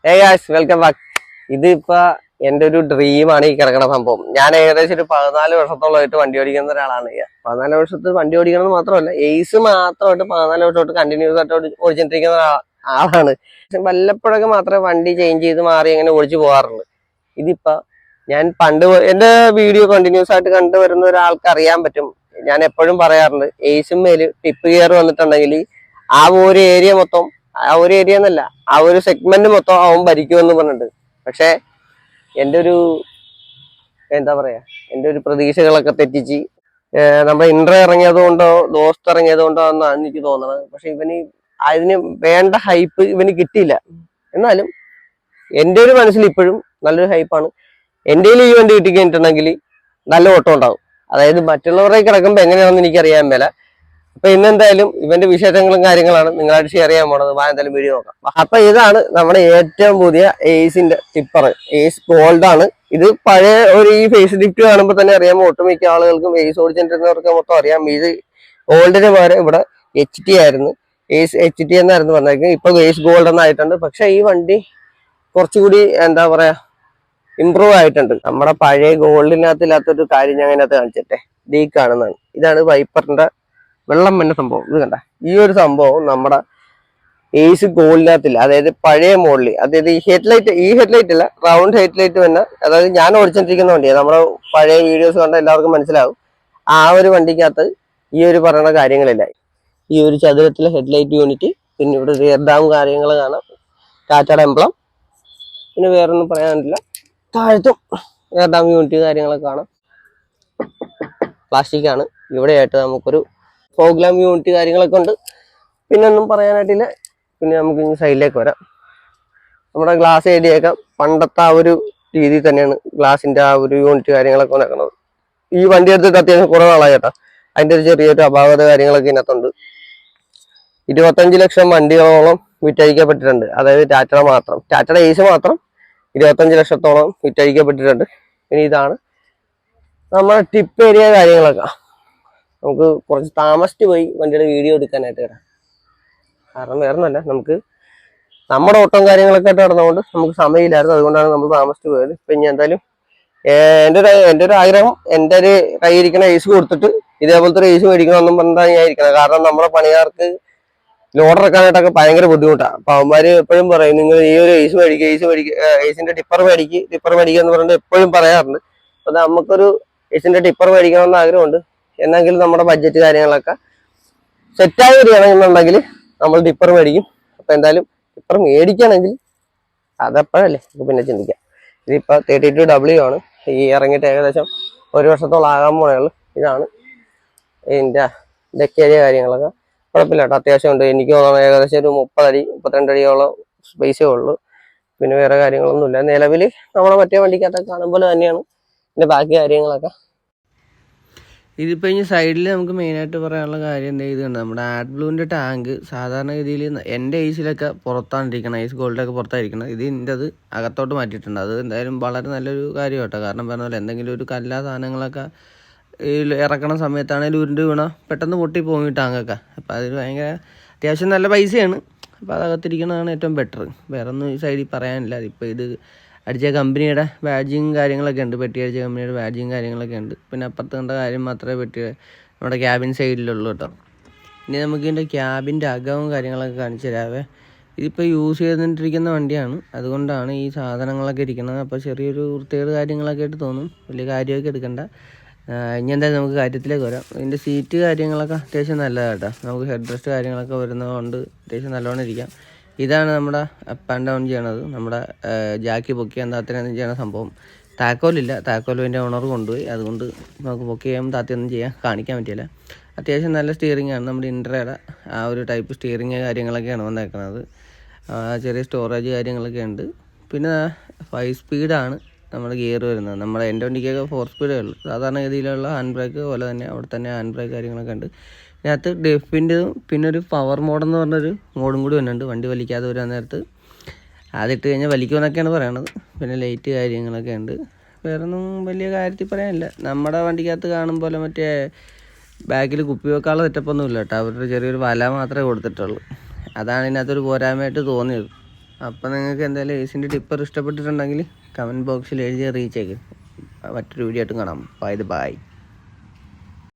Welcome back. ഇതിപ്പോ എന്റെ ഒരു ഡ്രീമാണ് ഈ കിടക്കണ സംഭവം. ഞാൻ ഏകദേശം ഒരു 14 വർഷത്തോളമായിട്ട് വണ്ടി ഓടിക്കുന്ന ഒരാളാണ്. 14 വർഷത്ത് വണ്ടി ഓടിക്കുന്നത് മാത്രമല്ല, എയ്സ് മാത്രമായിട്ട് 14 വർഷമായിട്ട് കണ്ടിന്യൂസ് ആയിട്ട് ഓടിച്ചിട്ടിരിക്കുന്ന ആളാണ്. പക്ഷെ വല്ലപ്പോഴൊക്കെ മാത്രമേ വണ്ടി ചേഞ്ച് ചെയ്ത് മാറി അങ്ങനെ ഓടിച്ചു പോകാറുള്ളൂ. ഇതിപ്പോ ഞാൻ പണ്ട് എന്റെ വീഡിയോ കണ്ടിന്യൂസ് ആയിട്ട് കണ്ടുവരുന്ന ഒരാൾക്ക് അറിയാൻ പറ്റും. ഞാൻ എപ്പോഴും പറയാറുണ്ട്, എയ്സുമേല് ടിപ്പ് ഗിയർ വന്നിട്ടുണ്ടെങ്കിൽ ആ ഒരു ഏരിയ മൊത്തം, ആ ഒരു ഏരിയ എന്നല്ല, ആ ഒരു സെഗ്മെന്റ് മൊത്തം അവൻ ഭരിക്കുമെന്ന് പറഞ്ഞിട്ട്. പക്ഷെ എൻ്റെ ഒരു എന്താ പറയാ, എൻ്റെ ഒരു പ്രതീക്ഷകളൊക്കെ തെറ്റിച്ച് നമ്മുടെ ഇൻട്രോ ഇറങ്ങിയത് കൊണ്ടോ ദോസ്ത് ഇറങ്ങിയത് കൊണ്ടോ എന്നാണ് എനിക്ക് തോന്നുന്നത്. പക്ഷെ ഇവന് അതിന് വേണ്ട ഹൈപ്പ് ഇവന് കിട്ടിയില്ല. എന്നാലും എൻ്റെ ഒരു മനസ്സിൽ ഇപ്പോഴും നല്ലൊരു ഹൈപ്പാണ്. എൻ്റെ ഈ വണ്ടി കിട്ടിക്കഴിഞ്ഞിട്ടുണ്ടെങ്കിൽ നല്ല ഓട്ടം ഉണ്ടാവും. അതായത് മറ്റുള്ളവരെ കിടക്കുമ്പോൾ എങ്ങനെയാണെന്ന് എനിക്കറിയാൻ മേല. അപ്പൊ ഇന്നെന്തായാലും ഇവന്റെ വിശേഷങ്ങളും കാര്യങ്ങളാണ് നിങ്ങളായിട്ട് ഷെയർ ചെയ്യാൻ പോണത്. എന്തായാലും വീഡിയോ നോക്കാം. അപ്പൊ ഇതാണ് നമ്മുടെ ഏറ്റവും പുതിയ എയ്സിന്റെ ടിപ്പർ. എയ്സ് ഗോൾഡ് ആണ് ഇത്. പഴയ ഒരു ഈ ഫേസ് ലിഫ്റ്റ് കാണുമ്പോൾ തന്നെ അറിയാം, ഒട്ടുമിക്ക ആളുകൾക്കും എയ്സ് ഓടിച്ചിട്ടുള്ളവർക്ക് മൊത്തം അറിയാം. ഇത് ഗോൾഡിന് പകരം ഇവിടെ HT ആയിരുന്നു, എയ്സ് HT എന്നായിരുന്നു പറഞ്ഞേക്കുന്നത്. ഇപ്പൊ എയ്സ് ഗോൾഡ് എന്നായിട്ടുണ്ട്. പക്ഷെ ഈ വണ്ടി കുറച്ചുകൂടി എന്താ പറയാ, ഇമ്പ്രൂവ് ആയിട്ടുണ്ട്. നമ്മുടെ പഴയ ഗോൾഡിനകത്തില്ലാത്തൊരു കാര്യം ഞാൻ അതിനകത്ത് കാണിച്ചിട്ടെ. ഈ കാണുന്നതാണ്, ഇതാണ് വൈപ്പറിന്റെ വെള്ളം വന്ന സംഭവം. ഇത് കണ്ട, ഈ ഒരു സംഭവം നമ്മുടെ എയ്സ് ഗോൾഡിനകത്തില്ല. അതായത് പഴയ മോഡല്, അതായത് ഈ ഹെഡ്ലൈറ്റ് അല്ല, റൗണ്ട് ഹെഡ്ലൈറ്റ് തന്നെ. അതായത് ഞാൻ ഓടിച്ചോണ്ടിരിക്കുന്ന വണ്ടിയാണ്, നമ്മുടെ പഴയ വീഡിയോസ് കണ്ട എല്ലാവർക്കും മനസ്സിലാവും. ആ ഒരു വണ്ടിക്കകത്ത് ഈ ഒരു പറയുന്ന കാര്യങ്ങളില്ല. ഈ ഒരു ചതുരത്തിലെ ഹെഡ്ലൈറ്റ് യൂണിറ്റ്, പിന്നെ ഇവിടെ റിയർ ഡാം കാര്യങ്ങൾ കാണാം, ടാറ്റയുടെ എംബ്ലം, പിന്നെ വേറൊന്നും പറയാനില്ല. താഴത്തും റിയർ ഡാം യൂണിറ്റ് കാര്യങ്ങളൊക്കെ കാണാം. പ്ലാസ്റ്റിക് ആണ്. ഇവിടെയായിട്ട് നമുക്കൊരു ഫോഗ്ലാം യൂണിറ്റ് കാര്യങ്ങളൊക്കെ ഉണ്ട്. പിന്നെ ഒന്നും പറയാനായിട്ടില്ല. പിന്നെ നമുക്ക് ഇനി സൈഡിലേക്ക് വരാം. നമ്മുടെ ഗ്ലാസ് ഏരിയയൊക്കെ പണ്ടത്തെ ആ ഒരു രീതിയിൽ തന്നെയാണ് ഗ്ലാസിന്റെ ആ ഒരു യൂണിറ്റ് കാര്യങ്ങളൊക്കെ നടക്കുന്നത്. ഈ വണ്ടി എടുത്തിട്ട് അത്യാവശ്യം കുറേ നാളായി കേട്ടോ. അതിന്റെ ഒരു ചെറിയൊരു അപാകത കാര്യങ്ങളൊക്കെ ഇതിനകത്തുണ്ട്. 25 ലക്ഷം വണ്ടികളോളം വിറ്റഴിക്കപ്പെട്ടിട്ടുണ്ട്. അതായത് ടാറ്റയുടെ എയ്സ് മാത്രം 25 ലക്ഷത്തോളം വിറ്റഴിക്കപ്പെട്ടിട്ടുണ്ട്. ഇനി ഇതാണ് നമ്മുടെ ടിപ്പ് ഏരിയ കാര്യങ്ങളൊക്കെ. നമുക്ക് കുറച്ച് താമസിച്ച് പോയി വണ്ടിയുടെ വീഡിയോ എടുക്കാനായിട്ട് വരാം. കാരണം വേറെ ഒന്നുമല്ല, നമുക്ക് നമ്മുടെ ഓട്ടം കാര്യങ്ങളൊക്കെ ആയിട്ട് നടന്നുകൊണ്ട് നമുക്ക് സമയമില്ലായിരുന്നു. അതുകൊണ്ടാണ് നമ്മൾ താമസിച്ച് പോയത്. ഇപ്പം ഇനി എന്തായാലും എൻ്റെ ഒരു ആഗ്രഹം, എൻ്റെ ഒരു കയ്യിരിക്കുന്ന എയ്സ് കൊടുത്തിട്ട് ഇതേപോലത്തെ ഒരു എയ്സ് മേടിക്കണമെന്നും പറഞ്ഞാൽ ഞാൻ ഇരിക്കുന്നത്. കാരണം നമ്മുടെ പണിക്കാർക്ക് ലോഡ് ഇറക്കാനായിട്ടൊക്കെ ഭയങ്കര ബുദ്ധിമുട്ടാണ്. അപ്പൊ അവന്മാര് എപ്പോഴും പറയും, നിങ്ങൾ ഈ ഒരു എയ്സ് മേടിക്കുക, എയ്സിന്റെ ടിപ്പർ മേടിക്കുക എന്ന് പറഞ്ഞിട്ട് എപ്പോഴും പറയാറുണ്ട്. അപ്പൊ നമുക്കൊരു എയ്സിന്റെ ടിപ്പർ മേടിക്കണമെന്ന് ആഗ്രഹമുണ്ട്. എന്നെങ്കിലും നമ്മുടെ ബഡ്ജറ്റ് കാര്യങ്ങളൊക്കെ സെറ്റായി വരികയാണെന്നുണ്ടെങ്കിൽ നമ്മൾ ടിപ്പർ മേടിക്കും. അപ്പൊ എന്തായാലും ടിപ്പർ മേടിക്കുകയാണെങ്കിൽ അതെപ്പോഴല്ലേ നമുക്ക് പിന്നെ ചിന്തിക്കാം. ഇതിപ്പോ 32W ആണ്. ഈ ഇറങ്ങിയിട്ട് ഏകദേശം 1 വർഷത്തോളം ആകാൻ പോണുള്ളൂ. ഇതാണ് ഇതിന്റെ ഡെക്കേരിയ കാര്യങ്ങളൊക്കെ. കുഴപ്പമില്ല കേട്ടോ, അത്യാവശ്യം ഉണ്ട്. എനിക്ക് തോന്നുന്നു ഏകദേശം ഒരു 30 അടി 32 അടിയോളം സ്പേസേ ഉള്ളൂ. പിന്നെ വേറെ കാര്യങ്ങളൊന്നുമില്ല. നിലവിൽ നമ്മളെ മറ്റേ വണ്ടിക്കകത്തൊക്കെ കാണുമ്പോൾ തന്നെയാണ് ഇതിന്റെ ബാക്കി കാര്യങ്ങളൊക്കെ. ഇതിപ്പോൾ ഇനി സൈഡിൽ നമുക്ക് മെയിനായിട്ട് പറയാനുള്ള കാര്യം എന്താ, ഇത് കണ്ട് നമ്മുടെ AdBlueൻ്റെ ടാങ്ക് സാധാരണ രീതിയിൽ എൻ്റെ എയ്സിലൊക്കെ പുറത്താണ് ഇരിക്കണം, എയ്സ് ഗോൾഡൊക്കെ പുറത്തായിരിക്കണം. ഇതിൻ്റെ അത് അകത്തോട്ട് മാറ്റിയിട്ടുണ്ട്. അത് എന്തായാലും വളരെ നല്ലൊരു കാര്യം കേട്ടോ. കാരണം പറഞ്ഞ പോലെ എന്തെങ്കിലും ഒരു കല്ലാ സാധനങ്ങളൊക്കെ ഈ ഇറക്കണ സമയത്താണെങ്കിലും ഉരുണ്ട് വീണാൽ പെട്ടെന്ന് പൊട്ടി പോകും ഈ ടാങ്കൊക്കെ. അപ്പോൾ അതിന് ഭയങ്കര അത്യാവശ്യം നല്ല പൈസയാണ്. അപ്പോൾ അതകത്തിരിക്കുന്നതാണ് ഏറ്റവും ബെറ്റർ. വേറെ ഒന്നും ഈ സൈഡിൽ പറയാനില്ല. ഇപ്പോൾ ഇത് അടിച്ച കമ്പനിയുടെ ബാഡ്ജിങ് കാര്യങ്ങളൊക്കെ ഉണ്ട്, പെട്ടി അടിച്ച കമ്പനിയുടെ ബാഡ്ജിങ് കാര്യങ്ങളൊക്കെ ഉണ്ട്. പിന്നെ അപ്പുറത്ത് കണ്ട കാര്യം മാത്രമേ നമ്മുടെ ക്യാബിൻ സൈഡിലുള്ളൂ കേട്ടോ. ഇനി നമുക്ക് ഇതിൻ്റെ ക്യാബിൻ്റെ അകവും കാര്യങ്ങളൊക്കെ കാണിച്ചു തരാവേ. ഇതിപ്പോൾ യൂസ് ചെയ്തിട്ടിരിക്കുന്ന വണ്ടിയാണ്, അതുകൊണ്ടാണ് ഈ സാധനങ്ങളൊക്കെ ഇരിക്കുന്നത്. അപ്പോൾ ചെറിയൊരു വൃത്തികേട് കാര്യങ്ങളൊക്കെ ആയിട്ട് തോന്നും, വലിയ കാര്യമൊക്കെ എടുക്കണ്ട. ഇനി എന്തായാലും നമുക്ക് കാര്യത്തിലേക്ക് വരാം. ഇതിൻ്റെ സീറ്റ് കാര്യങ്ങളൊക്കെ അത്യാവശ്യം നല്ലതാണ് കേട്ടോ. നമുക്ക് ഹെഡ് റെസ്റ്റ് കാര്യങ്ങളൊക്കെ വരുന്നതുകൊണ്ട് അത്യാവശ്യം നല്ലോണം ഇരിക്കാം. ഇതാണ് നമ്മുടെ അപ്പ് ആൻഡ് ഡൗൺ ചെയ്യണത്. നമ്മുടെ ജാക്കി പൊക്കി എന്താത്തിനും ചെയ്യണ സംഭവം. താക്കോലില്ല, താക്കോൽ എൻ്റെ ഓണർ കൊണ്ടുപോയി, അതുകൊണ്ട് നമുക്ക് പൊക്കി ചെയ്യുമ്പോൾ താത്തിയൊന്നും കാണിക്കാൻ പറ്റില്ല. അത്യാവശ്യം നല്ല സ്റ്റിയറിംഗ് ആണ്. നമ്മുടെ ഇൻട്രയുടെ ആ ഒരു ടൈപ്പ് സ്റ്റിയറിങ് കാര്യങ്ങളൊക്കെയാണ് വന്നേക്കുന്നത്. ചെറിയ സ്റ്റോറേജ് കാര്യങ്ങളൊക്കെ ഉണ്ട്. പിന്നെ 5 സ്പീഡാണ് നമ്മുടെ ഗിയർ വരുന്നത്. നമ്മുടെ എൻ്റെ വണ്ടിക്കൊക്കെ 4 സ്പീഡേ ഉള്ളൂ. സാധാരണ ഗതിയിലുള്ള ഹാൻഡ് ബ്രേക്ക് പോലെ തന്നെ അവിടെ തന്നെ ഹാൻഡ് ബ്രേക്ക് കാര്യങ്ങളൊക്കെ ഉണ്ട്. ഇതിനകത്ത് ഡെഫിൻ്റെതും പിന്നെ ഒരു പവർ മോഡെന്ന് പറഞ്ഞൊരു മോഡും കൂടി വന്നിട്ടുണ്ട്. വണ്ടി വലിക്കാതെ വരാൻ നേരത്ത് അതിട്ട് കഴിഞ്ഞാൽ വലിക്കുമെന്നൊക്കെയാണ് പറയണത്. പിന്നെ ലൈറ്റ് കാര്യങ്ങളൊക്കെ ഉണ്ട്. വേറൊന്നും വലിയ കാര്യത്തിൽ പറയാനില്ല. നമ്മുടെ വണ്ടിക്കകത്ത് കാണും പോലെ മറ്റേ ബാക്കിൽ കുപ്പി വെക്കാനുള്ള സെറ്റപ്പൊന്നും ഇല്ല കേട്ടോ. അവരുടെ ചെറിയൊരു വല മാത്രമേ കൊടുത്തിട്ടുള്ളൂ. അതാണ് ഇതിനകത്തൊരു പോരായ്മയായിട്ട് തോന്നിയത്. അപ്പം നിങ്ങൾക്ക് എന്തായാലും ഏസിൻ്റെ ടിപ്പർ ഇഷ്ടപ്പെട്ടിട്ടുണ്ടെങ്കിൽ കമൻറ്റ് ബോക്സിൽ എഴുതി അറിയിച്ചേക്കും. മറ്റൊരു വീഡിയോ ആയിട്ടും കാണാം. ബൈ.